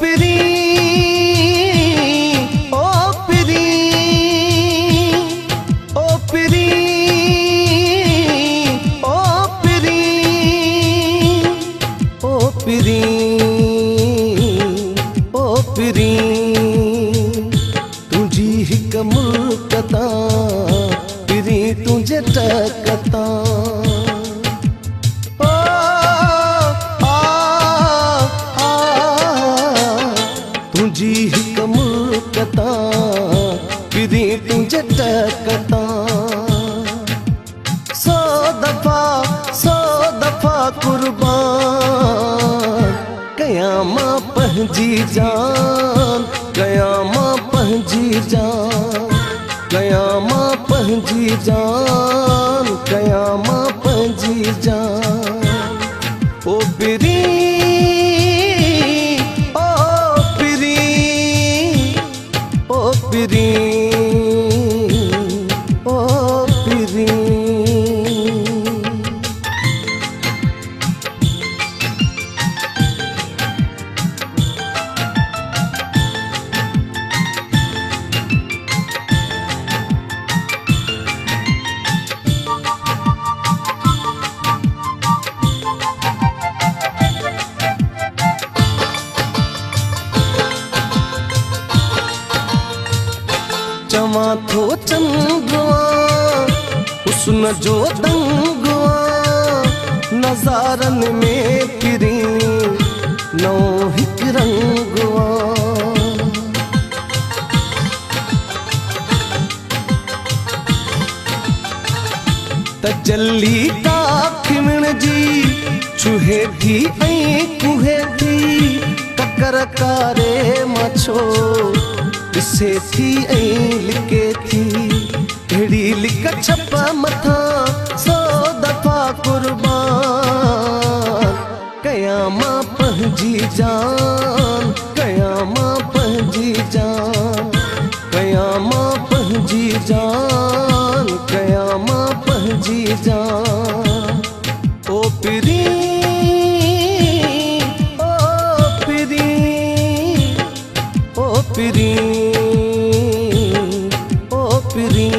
पिरी ओ पिरी ओ पिरी ओ पिरी ओ पिरी ओ पिरी तुझी हिक मुल्कता पिरी तुझे टकता तुझी हिक मुल्कता पिरी तुझे टकता सौ दफा कुर्बान कयामा पंहिंजी जान कयामा पंहिंजी जान कयामा पंहिंजी जान कयामा पंहिंजी जान ओ पिरी ओ पिरी ओ पिरी ओ पिरी चवा थो चंदुआ हुस्न जो दंगुआ नज़ारन में पिरी नौ हिक रंगुआ तजल्ली का खिमण जी चूहे थी ऐं कुहे थी ककर कारे मछो ॾिसे थी ऐं लिके थी अहिड़ी लिक छप मथा सौ दफ़ा कुर्बान कयामा पंहिंजी जान कयामा पंहिंजी जान कयामा पंहिंजी जान कयामा पंहिंजी जान ओ पिरी ओ पिरी ओ पिरी ओ पिरी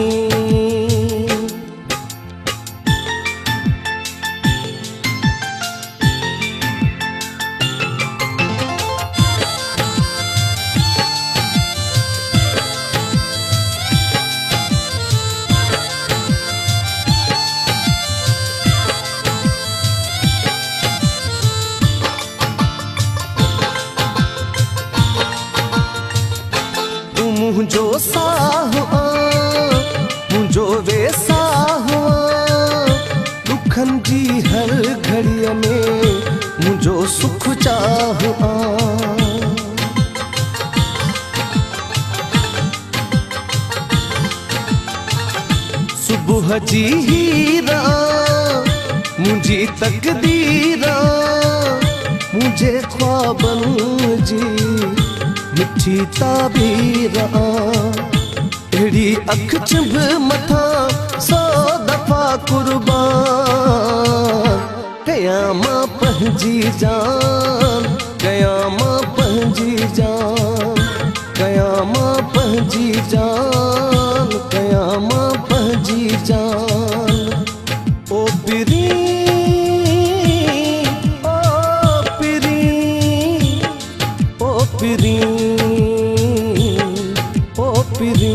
मुझो साह मुझो वे साह दुखन जी हर घड़ीअ में मुझो सुख चाह सुबह जी हीरा मुझी तकदीर मुझे ख्वाबन जी मिठी ताबीर अहिड़ी अख चिंब मथा सौ दफ़ा कुर्बान कयामा पंहिंजी जान कयामा पंहिंजी जान कयामा पंहिंजी जान कयामा पंहिंजी जान ओ पिरी ओ पिरी ओ पिरी ओ पिरी